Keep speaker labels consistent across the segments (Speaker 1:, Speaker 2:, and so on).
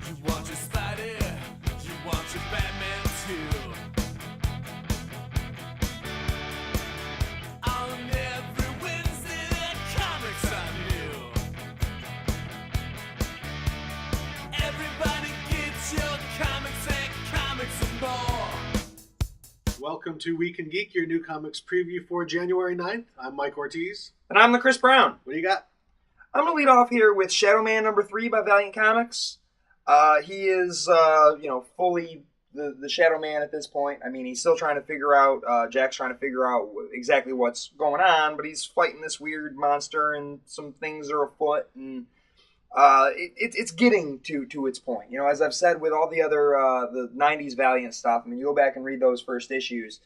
Speaker 1: You want your Spidey, you want your Batman too. On every Wednesday, there are comics on you. Everybody gets your comics and comics and more.
Speaker 2: Welcome to WeekNGeek, your new comics preview for January 9th. I'm Mike Ortiz.
Speaker 3: And I'm the Chris Brown.
Speaker 2: What do you got?
Speaker 3: I'm going to lead off here with Shadow Man number 3 by Valiant Comics. He is, fully the Shadow Man at this point. I mean, he's still trying to figure out, Jack's trying to figure out exactly what's going on, but he's fighting this weird monster and some things are afoot, and it's getting to its point. You know, as I've said with all the other, the 90s Valiant stuff, I mean, you go back and read those first issues,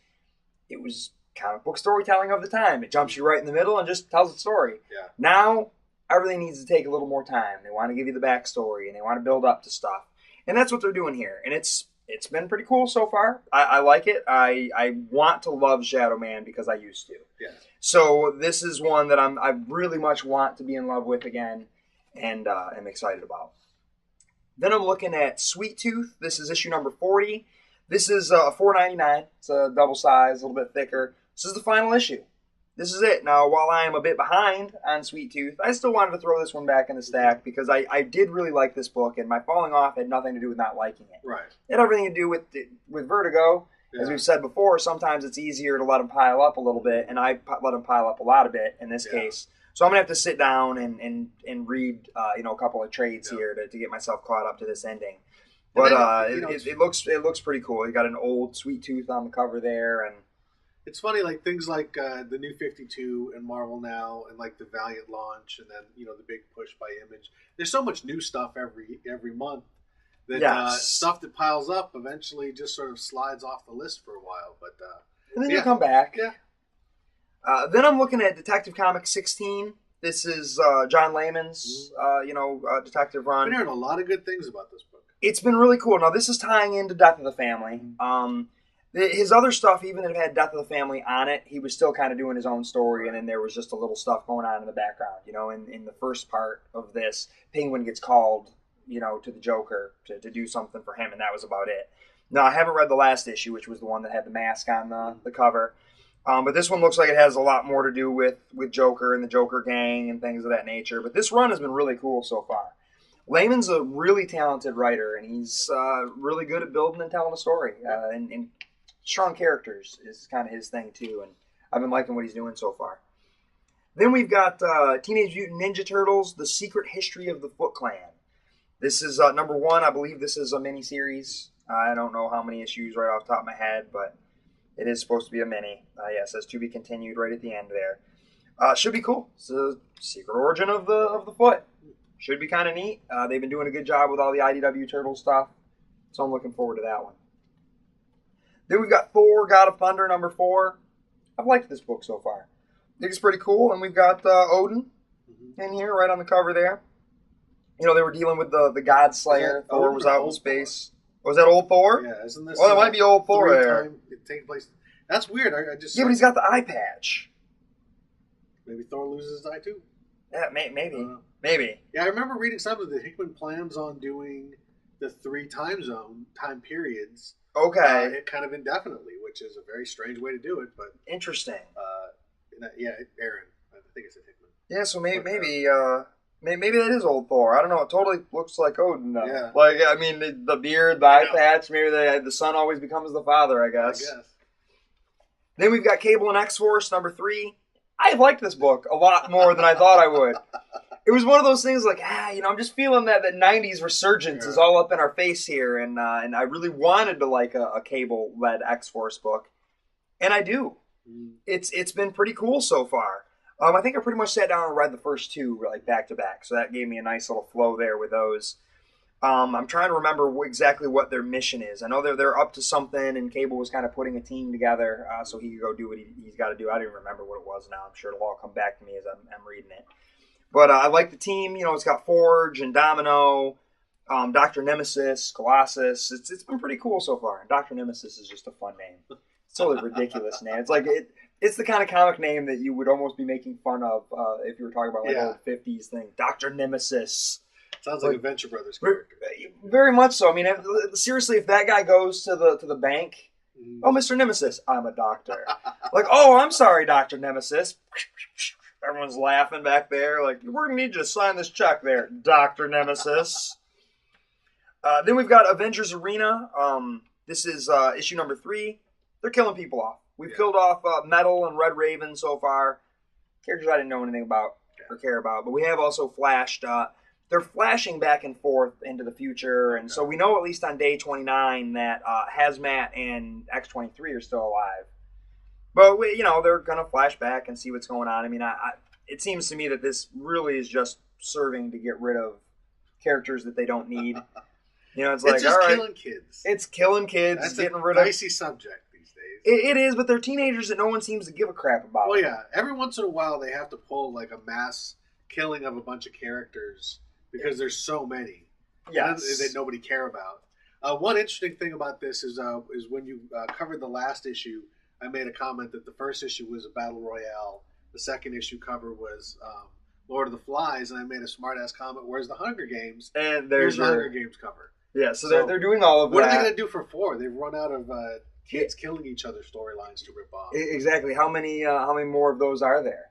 Speaker 3: it was comic book storytelling of the time. It jumps you right in the middle and just tells its story.
Speaker 2: Yeah.
Speaker 3: Now, everything needs to take a little more time. They want to give you the backstory, and they want to build up to stuff. And that's what they're doing here. And it's been pretty cool so far. I like it. I want to love Shadow Man because I used to.
Speaker 2: Yeah.
Speaker 3: So this is one that I really much want to be in love with again, and am excited about. Then I'm looking at Sweet Tooth. This is issue number 40. This is $4.99. It's a double size, a little bit thicker. This is the final issue. This is it. Now, while I am a bit behind on Sweet Tooth, I still wanted to throw this one back in the stack because I did really like this book, and my falling off had nothing to do with not liking it.
Speaker 2: Right.
Speaker 3: It had everything to do with Vertigo.
Speaker 2: Yeah.
Speaker 3: As we've said before, sometimes it's easier to let them pile up a little bit, and I let them pile up a lot of it in this case. So I'm going to have to sit down and read a couple of trades here to get myself caught up to this ending. But it looks pretty cool. You got an old Sweet Tooth on the cover there, and
Speaker 2: it's funny, like things like the New 52 and Marvel Now, and like the Valiant launch, and then the big push by Image. There's so much new stuff every month that stuff that piles up eventually just sort of slides off the list for a while. But
Speaker 3: and then you come back.
Speaker 2: Yeah.
Speaker 3: Then I'm looking at Detective Comics 16. This is John Layman's detective run.
Speaker 2: I've been hearing a lot of good things about this book.
Speaker 3: It's been really cool. Now this is tying into Death of the Family. His other stuff, even if it had Death of the Family on it, he was still kind of doing his own story, and then there was just a little stuff going on in the background. In the first part of this, Penguin gets called, to the Joker to do something for him, and that was about it. Now, I haven't read the last issue, which was the one that had the mask on the cover, but this one looks like it has a lot more to do with Joker and the Joker gang and things of that nature. But this run has been really cool so far. Layman's a really talented writer, and he's really good at building and telling a story, and strong characters is kind of his thing too, and I've been liking what he's doing so far. Then we've got Teenage Mutant Ninja Turtles, The Secret History of the Foot Clan. This is number 1. I believe this is a mini-series. I don't know how many issues right off the top of my head, but it is supposed to be a mini. It says to be continued right at the end there. Should be cool. It's the secret origin of the foot. Should be kind of neat. They've been doing a good job with all the IDW Turtle stuff, so I'm looking forward to that one. Then we've got Thor, God of Thunder, number 4. I've liked this book so far. I think it's pretty cool. And we've got Odin in here, right on the cover there. They were dealing with the God Slayer. Thor was out in space. Was that old Thor?
Speaker 2: Yeah, isn't this?
Speaker 3: Well, it might be old Thor there.
Speaker 2: It takes place. That's weird. I just.
Speaker 3: Yeah, but he's got the eye patch.
Speaker 2: Maybe Thor loses his eye too.
Speaker 3: Yeah, maybe. Maybe.
Speaker 2: Yeah, I remember reading something that Hickman plans on doing the 3 time periods.
Speaker 3: Okay.
Speaker 2: Kind of indefinitely, which is a very strange way to do it, but
Speaker 3: interesting.
Speaker 2: Aaron, I think it's a Hickman.
Speaker 3: Yeah, so maybe that is old Thor. I don't know. It totally looks like Odin though.
Speaker 2: Yeah.
Speaker 3: Like I mean, the beard, the eye patch. Maybe the son always becomes the father. I guess. Then we've got Cable and X-Force number 3. I've liked this book a lot more than I thought I would. It was one of those things like, I'm just feeling that 90s resurgence is all up in our face here, and I really wanted to like a Cable-led X-Force book, and I do. It's been pretty cool so far. I think I pretty much sat down and read the first 2 like back to back, so that gave me a nice little flow there with those. I'm trying to remember exactly what their mission is. I know they're up to something, and Cable was kind of putting a team together so he could go do what he's got to do. I don't even remember what it was now. I'm sure it'll all come back to me as I'm reading it. But I like the team. It's got Forge and Domino, Dr. Nemesis, Colossus. It's been pretty cool so far. And Dr. Nemesis is just a fun name. It's totally ridiculous name. It's like it's the kind of comic name that you would almost be making fun of if you were talking about like old 50s thing. Dr. Nemesis.
Speaker 2: Sounds like a Venture Brothers character.
Speaker 3: Very much so. I mean, seriously, if that guy goes to the bank, oh, Mr. Nemesis, I'm a doctor. Like, oh, I'm sorry, Dr. Nemesis. Everyone's laughing back there. Like, we're going to need you to sign this check there, Dr. Nemesis. Then we've got Avengers Arena. This is issue number 3. They're killing people off. We've killed off Metal and Red Raven so far. Characters I didn't know anything about or care about. But we have also flashed. They're flashing back and forth into the future. And so we know at least on day 29 that Hazmat and X-23 are still alive. But, they're going to flash back and see what's going on. I mean, it seems to me that this really is just serving to get rid of characters that they don't need. It's like,
Speaker 2: just
Speaker 3: all right,
Speaker 2: killing kids.
Speaker 3: It's killing kids.
Speaker 2: That's
Speaker 3: getting
Speaker 2: a
Speaker 3: rid of
Speaker 2: dicey subject these days.
Speaker 3: It is, but they're teenagers that no one seems to give a crap about.
Speaker 2: Well, yeah. Every once in a while, they have to pull like a mass killing of a bunch of characters because there's so many.
Speaker 3: Yes.
Speaker 2: That nobody care about. One interesting thing about this is when you covered the last issue, I made a comment that the first issue was a battle royale. The second issue cover was Lord of the Flies, and I made a smart-ass comment, where's the Hunger Games?
Speaker 3: And
Speaker 2: here's the Hunger Games cover.
Speaker 3: Yeah, so they're doing all of
Speaker 2: what
Speaker 3: that.
Speaker 2: What are they going to do for 4? They've run out of kids killing each other storylines to rip off.
Speaker 3: Exactly. How many more of those are there?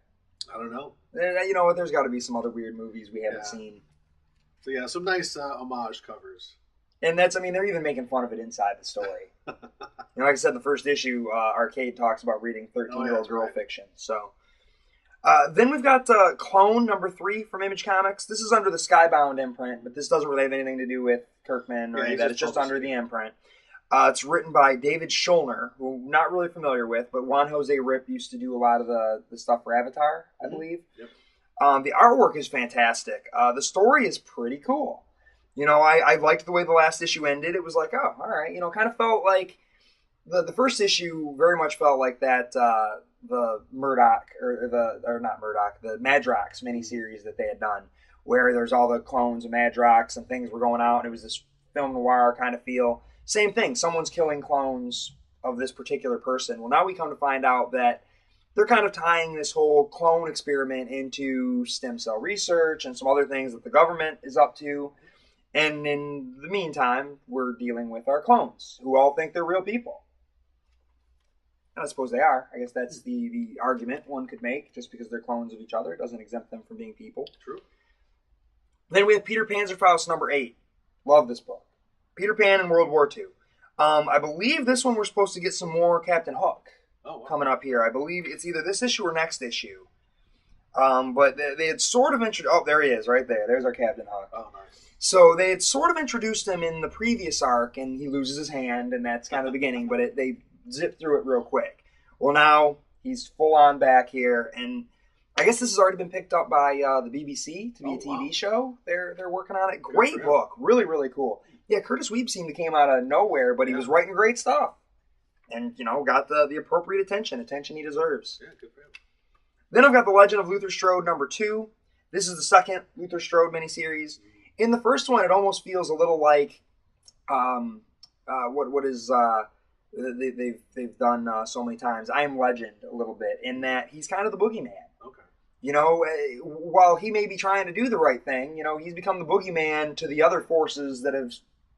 Speaker 2: I don't know.
Speaker 3: You know what? There's got to be some other weird movies we haven't seen.
Speaker 2: So yeah, some nice homage covers.
Speaker 3: And they're even making fun of it inside the story. Like I said, the first issue, Arcade talks about reading 13-year-old girl fiction. So then we've got Clone number 3 from Image Comics. This is under the Skybound imprint, but this doesn't really have anything to do with Kirkman or any of that. It's just under the imprint. It's written by David Schulner, who I'm not really familiar with, but Juan Jose Rip used to do a lot of the stuff for Avatar, I believe.
Speaker 2: Yep.
Speaker 3: The artwork is fantastic. The story is pretty cool. I liked the way the last issue ended. It was like, oh, all right. Kind of felt like the first issue very much felt like that the Murdoch, the Madrox miniseries that they had done, where there's all the clones of Madrox and things were going out, and it was this film noir kind of feel. Same thing. Someone's killing clones of this particular person. Well, now we come to find out that they're kind of tying this whole clone experiment into stem cell research and some other things that the government is up to. And in the meantime, we're dealing with our clones, who all think they're real people. And I suppose they are. I guess that's the argument one could make. Just because they're clones of each other doesn't exempt them from being people.
Speaker 2: True.
Speaker 3: Then we have Peter Panzerfaust number 8. Love this book. Peter Pan in World War II. I believe this one we're supposed to get some more Captain Hook coming up here. I believe it's either this issue or next issue. But they had sort of introduced... Oh, there he is, right there. There's our Captain Hook.
Speaker 2: Oh, nice.
Speaker 3: So they had sort of introduced him in the previous arc, and he loses his hand, and that's kind of the beginning, but they zip through it real quick. Well, now he's full-on back here, and I guess this has already been picked up by the BBC to be a TV show. They're working on it. Great book. Really, really cool. Yeah, Curtis Weebseen came out of nowhere, but he was writing great stuff. And, got the appropriate attention he deserves.
Speaker 2: Yeah, good for him.
Speaker 3: Then I've got The Legend of Luther Strode number 2. This is the second Luther Strode miniseries. In the first one, it almost feels a little like they've done so many times. I Am Legend a little bit, in that he's kind of the boogeyman.
Speaker 2: Okay.
Speaker 3: While he may be trying to do the right thing, he's become the boogeyman to the other forces that have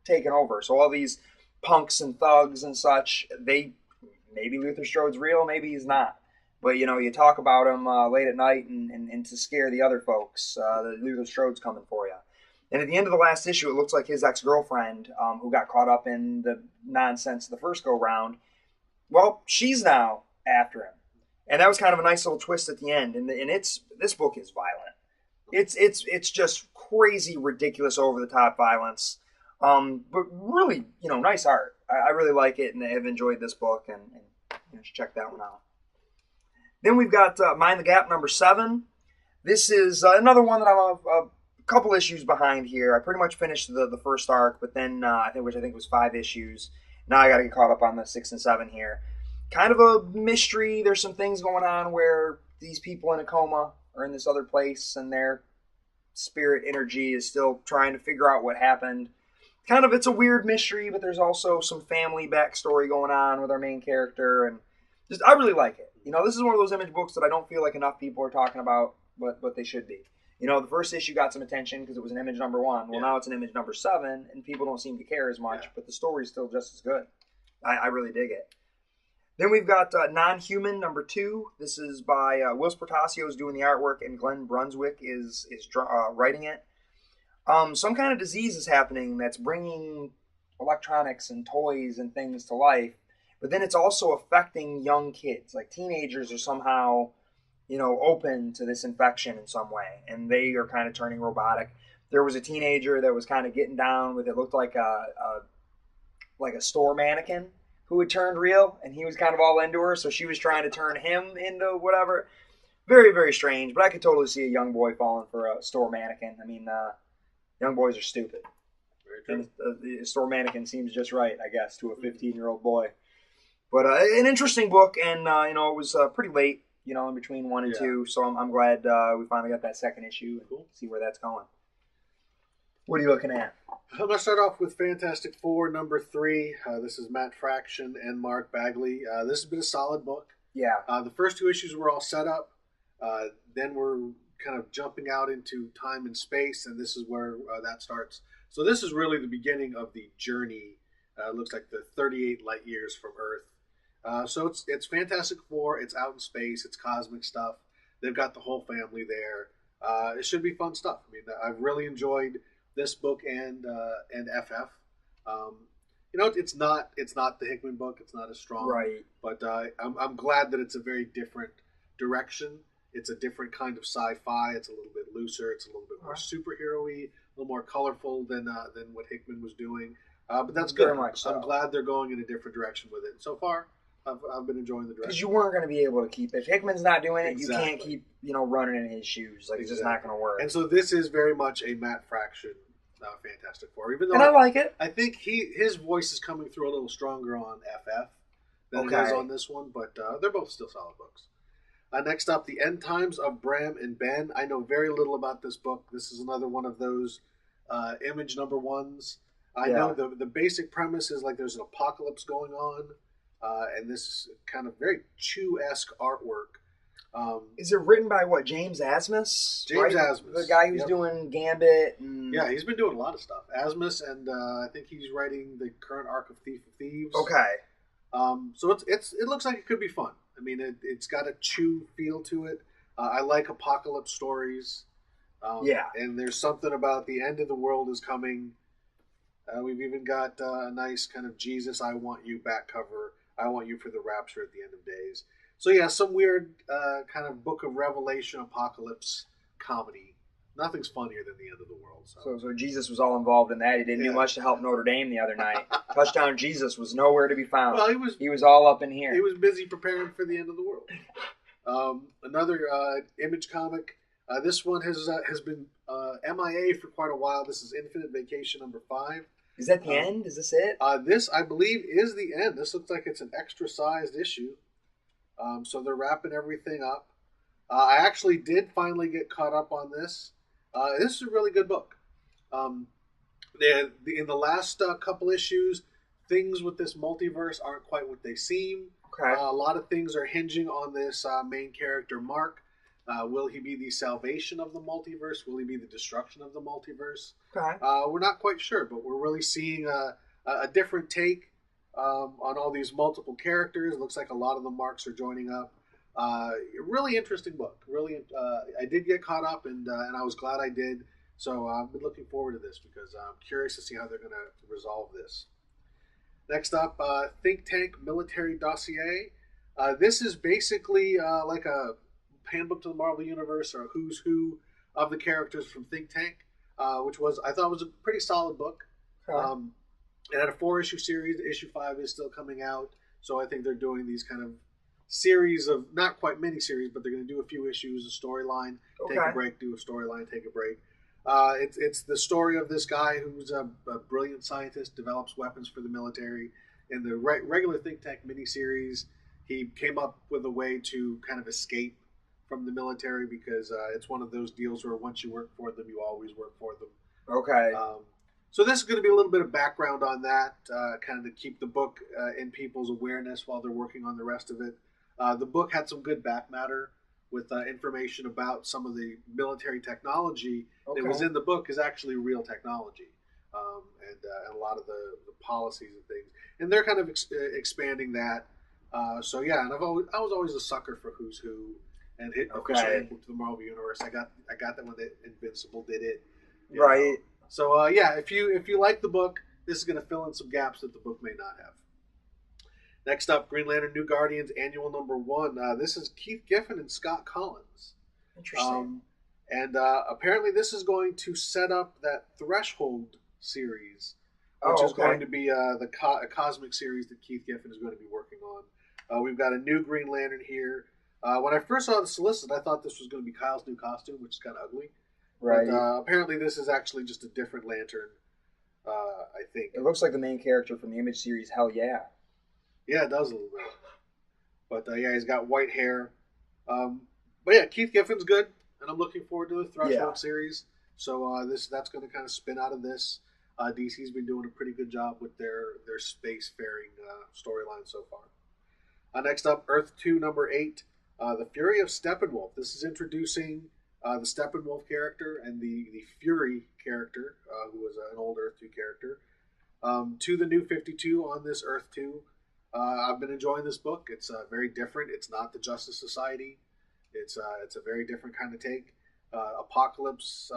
Speaker 3: taken over. So all these punks and thugs and such, maybe Luther Strode's real, maybe he's not. But, you talk about him late at night and to scare the other folks, that Luther Strode's coming for you. And at the end of the last issue, it looks like his ex-girlfriend, who got caught up in the nonsense the first go-round, well, she's now after him. And that was kind of a nice little twist at the end. And this book is violent. It's just crazy, ridiculous, over-the-top violence. But really, nice art. I really like it, and I have enjoyed this book, and check that one out. Then we've got Mind the Gap number 7. This is another one that I'm a couple issues behind here. I pretty much finished the first arc, but then I think it was 5 issues. Now I got to get caught up on the 6 and 7 here. Kind of a mystery. There's some things going on where these people in a coma are in this other place, and their spirit energy is still trying to figure out what happened. Kind of, it's a weird mystery, but there's also some family backstory going on with our main character, and I really like it. This is one of those Image books that I don't feel like enough people are talking about, but they should be. You know, the first issue got some attention because it was an image number 1. Well,
Speaker 2: Yeah.
Speaker 3: now it's an image number 7, and people don't seem to care as much,
Speaker 2: Yeah.
Speaker 3: but the story's still just as good. I really dig it. Then we've got Non-Human number 2. This is by Will Portacio is doing the artwork, and Glenn Brunswick is writing it. Some kind of disease is happening that's bringing electronics and toys and things to life, but then it's also affecting young kids. Like teenagers are somehow, you know, open to this infection in some way, and they are kind of turning robotic. There was a teenager that was kind of getting down with it. Looked like a store mannequin who had turned real, and he was kind of all into her, so she was trying to turn him into whatever. Very, very strange, but I could totally see a young boy falling for a store mannequin. I mean, young boys are stupid. And the store mannequin seems just right, I guess, to a 15-year-old boy. But an interesting book, and you know, it was pretty late, you know, in between 1 and 2. So I'm glad we finally got that second issue and see where that's going. What are you looking at?
Speaker 2: I'm going to start off with Fantastic Four number 3. This is Matt Fraction and Mark Bagley. This has been a solid book.
Speaker 3: Yeah.
Speaker 2: The first 2 issues were all set up. Then we're kind of jumping out into time and space, and this is where that starts. So this is really the beginning of the journey. It looks like the 38 light years from Earth. So it's Fantastic Four. It's out in space. It's cosmic stuff. They've got the whole family there. It should be fun stuff. I mean, I've really enjoyed this book and FF. You know, it's not the Hickman book. It's not as strong,
Speaker 3: Right.
Speaker 2: But I'm glad that it's a very different direction. It's a different kind of sci-fi. It's a little bit looser. It's a little bit more superhero-y, a little more colorful than what Hickman was doing. But that's good.
Speaker 3: Very much so.
Speaker 2: I'm glad they're going in a different direction with it. So far, I've been enjoying the direction.
Speaker 3: Because you weren't going to be able to keep it. If Hickman's not doing it,
Speaker 2: Exactly.
Speaker 3: You can't keep, you know, running in his shoes. Like, it's just not going to work.
Speaker 2: And so this is very much a Matt Fraction Fantastic Four. Even though
Speaker 3: I like it.
Speaker 2: I think his voice is coming through a little stronger on FF than it is on this one, but they're both still solid books. Next up, The End Times of Bram and Ben. I know very little about this book. This is another one of those image number 1s. I know the basic premise is like there's an apocalypse going on, and this kind of very Chew-esque artwork.
Speaker 3: Is it written by what, James Asmus?
Speaker 2: James Asmus.
Speaker 3: The guy who's doing Gambit. And...
Speaker 2: Yeah, he's been doing a lot of stuff. Asmus, and I think he's writing the current arc of Thief of Thieves.
Speaker 3: Okay.
Speaker 2: So it looks like it could be fun. I mean, it's got a Chew feel to it. I like apocalypse stories. And there's something about the end of the world is coming. We've even got a nice kind of Jesus, I want you back cover. I want you for the rapture at the end of days. So yeah, some weird kind of Book of Revelation apocalypse comedy. Nothing's funnier than the end of the world.
Speaker 3: So Jesus was all involved in that. He didn't do much to help Notre Dame the other night. Touchdown Jesus was nowhere to be found.
Speaker 2: Well,
Speaker 3: he was all up in here.
Speaker 2: He was busy preparing for the end of the world. Another Image comic. This one has been MIA for quite a while. This is Infinite Vacation number 5.
Speaker 3: Is that the end? Is this it?
Speaker 2: This, I believe, is the end. This looks like it's an extra-sized issue. So they're wrapping everything up. I actually did finally get caught up on this. This is a really good book. In the last couple issues, things with this multiverse aren't quite what they seem.
Speaker 3: Okay.
Speaker 2: A lot of things are hinging on this main character, Mark. Will he be the salvation of the multiverse? Will he be the destruction of the multiverse?
Speaker 3: Okay.
Speaker 2: We're not quite sure, but we're really seeing a different take on all these multiple characters. It looks like a lot of the Marks are joining up. Really interesting book. Really, I did get caught up, and I was glad I did. So I've been looking forward to this because I'm curious to see how they're going to resolve this. Next up, Think Tank Military Dossier. This is basically like a handbook to the Marvel Universe, or a who's who of the characters from Think Tank, which I thought was a pretty solid book. It had a 4-issue series. Issue 5 is still coming out, so I think they're doing these kind of series of, not quite mini-series, but they're going to do a few issues, a storyline, take a break, do a storyline, take a break. It's the story of this guy who's a brilliant scientist, develops weapons for the military. In the regular Think Tank miniseries, he came up with a way to kind of escape from the military because it's one of those deals where once you work for them, you always work for them.
Speaker 3: Okay.
Speaker 2: So this is going to be a little bit of background on that, kind of to keep the book in people's awareness while they're working on the rest of it. The book had some good back matter with information about some of the military technology
Speaker 3: Okay.
Speaker 2: that was in the book is actually real technology, and a lot of the policies and things. And they're kind of expanding that. So yeah, and I was always a sucker for Who's Who and official handbook to the Marvel Universe. I got that when Invincible did it.
Speaker 3: Right.
Speaker 2: Know. So yeah, if you like the book, this is going to fill in some gaps that the book may not have. Next up, Green Lantern New Guardians Annual Number 1. This is Keith Giffen and Scott Collins.
Speaker 3: Interesting.
Speaker 2: And apparently this is going to set up that Threshold series, which is going to be a cosmic series that Keith Giffen is going to be working on. We've got a new Green Lantern here. When I first saw the solicit, I thought this was going to be Kyle's new costume, which is kind of ugly.
Speaker 3: Right.
Speaker 2: But apparently this is actually just a different Lantern, I think.
Speaker 3: It looks like the main character from the Image series, Hell Yeah.
Speaker 2: Yeah, it does a little bit. But yeah, he's got white hair. But yeah, Keith Giffen's good, and I'm looking forward to the Threshold series. So that's going to kind of spin out of this. DC's been doing a pretty good job with their spacefaring storyline so far. Next up, Earth 2, number 8, The Fury of Steppenwolf. This is introducing the Steppenwolf character and the Fury character, who was an old Earth 2 character, to the New 52 on this Earth 2. I've been enjoying this book. It's very different. It's not the Justice Society. It's a very different kind of take. Apocalypse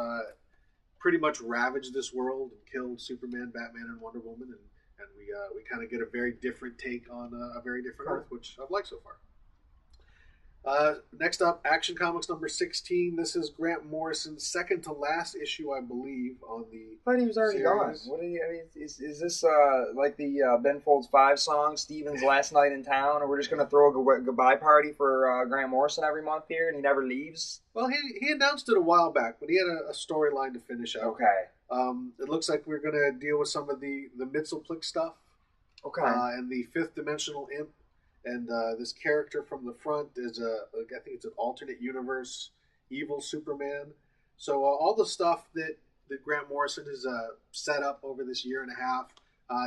Speaker 2: pretty much ravaged this world and killed Superman, Batman, and Wonder Woman, and we kind of get a very different take on a very different Earth, which I've liked so far. Next up, Action Comics number 16. This is Grant Morrison's second to last issue, I believe, on the
Speaker 3: I thought he was already gone. What is this like the Ben Folds 5 song, Steven's Last Night in Town, or we're just going to throw a goodbye party for Grant Morrison every month here and he never leaves?
Speaker 2: Well, he announced it a while back, but he had a storyline to finish out.
Speaker 3: Okay.
Speaker 2: It looks like we're going to deal with some of the Mitzelplick stuff.
Speaker 3: Okay.
Speaker 2: And the fifth dimensional imp. And this character from the front is I think it's an alternate universe evil Superman. So all the stuff that Grant Morrison has set up over this year and a half,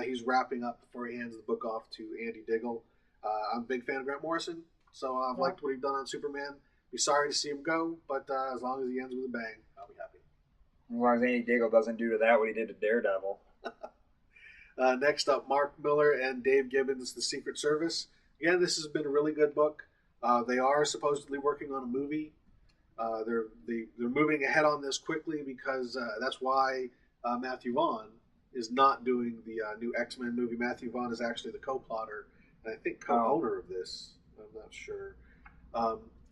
Speaker 2: he's wrapping up before he hands the book off to Andy Diggle. I'm a big fan of Grant Morrison, so I've liked what he's done on Superman. Be sorry to see him go, but as long as he ends with a bang, I'll be happy.
Speaker 3: As long as Andy Diggle doesn't do to that what he did to Daredevil.
Speaker 2: Next up, Mark Miller and Dave Gibbons, The Secret Service. Again, this has been a really good book. They are supposedly working on a movie. They're moving ahead on this quickly because that's why Matthew Vaughn is not doing the new X-Men movie. Matthew Vaughn is actually the co-plotter and I think co-owner of this. I'm not sure.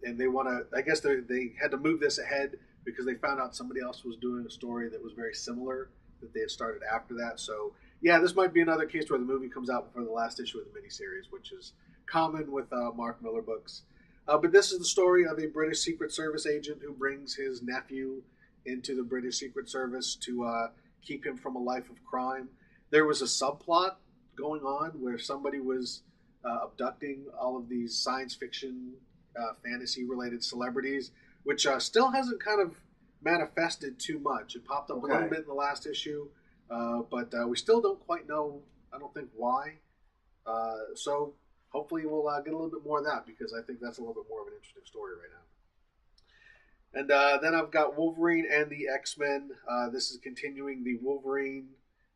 Speaker 2: And they want to. I guess they had to move this ahead because they found out somebody else was doing a story that was very similar that they had started after that. So yeah, this might be another case where the movie comes out before the last issue of the miniseries, which is common with Mark Miller books. But this is the story of a British Secret Service agent who brings his nephew into the British Secret Service to keep him from a life of crime. There was a subplot going on where somebody was abducting all of these science fiction, fantasy-related celebrities, which still hasn't kind of manifested too much. It popped up a little bit in the last issue, but we still don't quite know, I don't think, why. So hopefully we'll get a little bit more of that because I think that's a little bit more of an interesting story right now. And then I've got Wolverine and the X-Men. This is continuing the Wolverine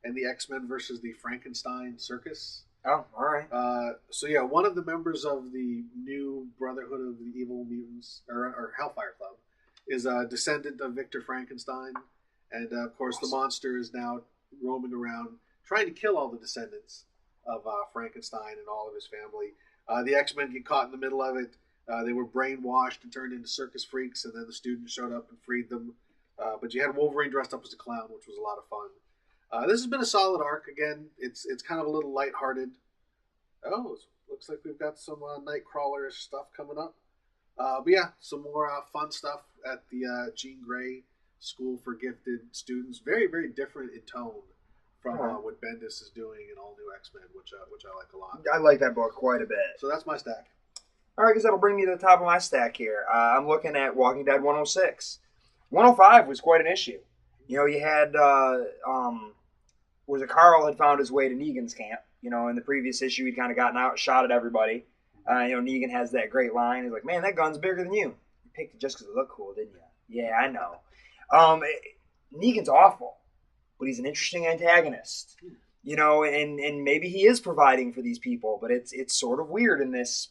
Speaker 2: and the X-Men versus the Frankenstein circus.
Speaker 3: Oh, all right.
Speaker 2: So yeah, one of the members of the new Brotherhood of the Evil Mutants, or Hellfire Club, is a descendant of Victor Frankenstein. And of course the monster is now roaming around trying to kill all the descendants of Frankenstein and all of his family. The X-Men get caught in the middle of it. They were brainwashed and turned into circus freaks, and then the students showed up and freed them. But you had Wolverine dressed up as a clown, which was a lot of fun. This has been a solid arc. Again, it's kind of a little lighthearted. Oh, looks like we've got some Nightcrawler stuff coming up. But yeah, some more fun stuff at the Jean Grey School for Gifted Students. Very, very different in tone from what Bendis is doing in All New X-Men, which I like a lot.
Speaker 3: I like that book quite a bit.
Speaker 2: So that's my stack.
Speaker 3: All right, I guess that'll bring me to the top of my stack here. I'm looking at Walking Dead 106. 105 was quite an issue. You know, you had, Carl had found his way to Negan's camp. You know, in the previous issue, he'd kind of gotten out, shot at everybody. Negan has that great line. He's like, man, that gun's bigger than you. picked it just because it looked cool, didn't you? Yeah, I know. Negan's awful, but he's an interesting antagonist. You know, and maybe he is providing for these people, but it's sort of weird in this,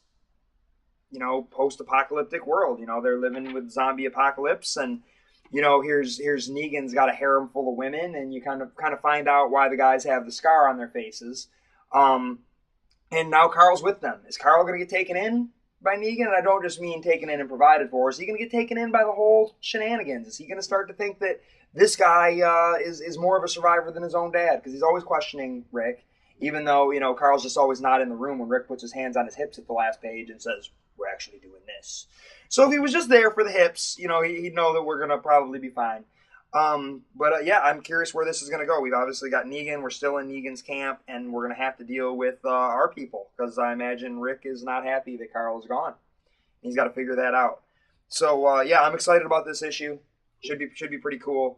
Speaker 3: you know, post-apocalyptic world. You know, they're living with zombie apocalypse, and you know, here's Negan's got a harem full of women, and you kind of find out why the guys have the scar on their faces. And now Carl's with them. Is Carl going to get taken in by Negan? And I don't just mean taken in and provided for. Is he going to get taken in by the whole shenanigans? Is he going to start to think that this guy is more of a survivor than his own dad? Because he's always questioning Rick, even though, you know, Carl's just always not in the room when Rick puts his hands on his hips at the last page and says, we're actually doing this. So if he was just there for the hips, you know, he'd know that we're going to probably be fine. Yeah, I'm curious where this is going to go. We've obviously got Negan. We're still in Negan's camp, and we're going to have to deal with our people, because I imagine Rick is not happy that Carl is gone. He's got to figure that out. So, yeah, I'm excited about this issue. Should be pretty cool.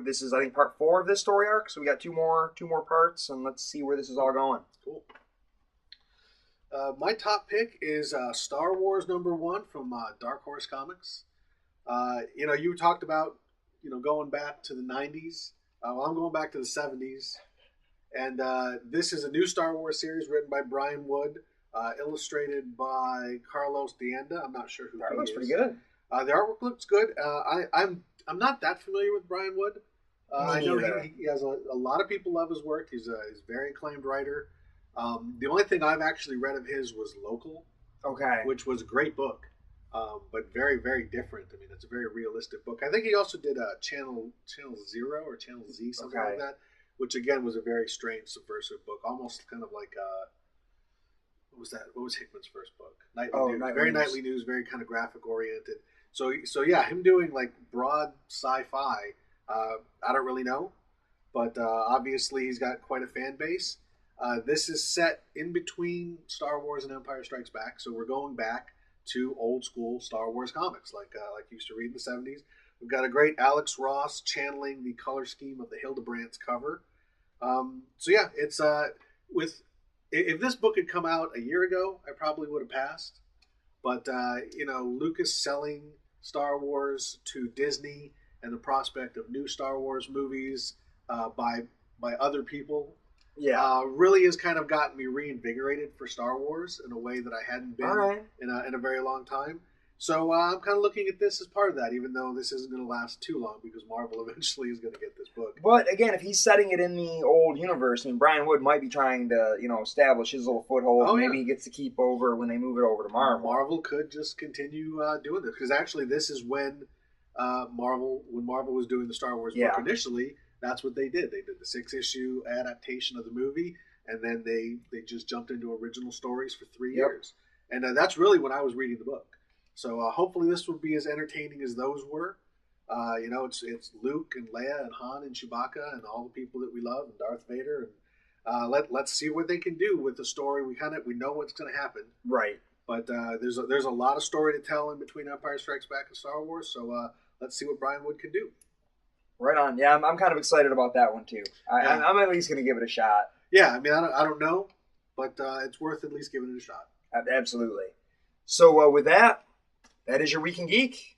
Speaker 3: This is, I think, part 4 of this story arc, so we got two more parts, and let's see where this is all going.
Speaker 2: Cool. My top pick is Star Wars #1 from Dark Horse Comics. You know, you talked about, you know, going back to the 90s. Well, I'm going back to the 70s. And this is a new Star Wars series written by Brian Wood, illustrated by Carlos Deanda. I'm not sure who he is. That looks
Speaker 3: pretty good.
Speaker 2: The artwork looks good. I'm not that familiar with Brian Wood. I know he has a lot of people love his work. He's a very acclaimed writer. The only thing I've actually read of his was Local, which was a great book, but very, very different. I mean, it's a very realistic book. I think he also did Channel 0 or Channel Z, something like that, which again was a very strange, subversive book, almost kind of like what was that? What was Hickman's first book? Nightly News. Very Nightly News, very kind of graphic oriented. So yeah, him doing like broad sci-fi, I don't really know, but obviously he's got quite a fan base. This is set in between Star Wars and Empire Strikes Back, so we're going back to old school Star Wars comics, like you used to read in the 70s. We've got a great Alex Ross channeling the color scheme of the Hildebrandt cover. So yeah, it's if this book had come out a year ago, I probably would have passed. But you know, Lucas selling Star Wars to Disney and the prospect of new Star Wars movies by other people. Really has kind of gotten me reinvigorated for Star Wars in a way that I hadn't been in a very long time. So I'm kind of looking at this as part of that, even though this isn't going to last too long because Marvel eventually is going to get this book.
Speaker 3: But again, if he's setting it in the old universe, I mean, Brian Wood might be trying to, you know, establish his little foothold. Maybe he gets to keep over when they move it over to Marvel.
Speaker 2: Marvel could just continue doing this, because actually this is when Marvel was doing the Star Wars book initially. That's what they did. They did the 6-issue adaptation of the movie, and then they just jumped into original stories for 3 years. And that's really when I was reading the book. So hopefully this will be as entertaining as those were. You know, it's Luke and Leia and Han and Chewbacca and all the people that we love, and Darth Vader. And let's see what they can do with the story. We know what's going to happen.
Speaker 3: Right.
Speaker 2: But there's a lot of story to tell in between Empire Strikes Back and Star Wars. So let's see what Brian Wood can do.
Speaker 3: Right on. Yeah, I'm kind of excited about that one too. I'm at least going to give it a shot.
Speaker 2: Yeah, I mean, I don't know, but it's worth at least giving it a shot.
Speaker 3: Absolutely. So with that is your Week in Geek.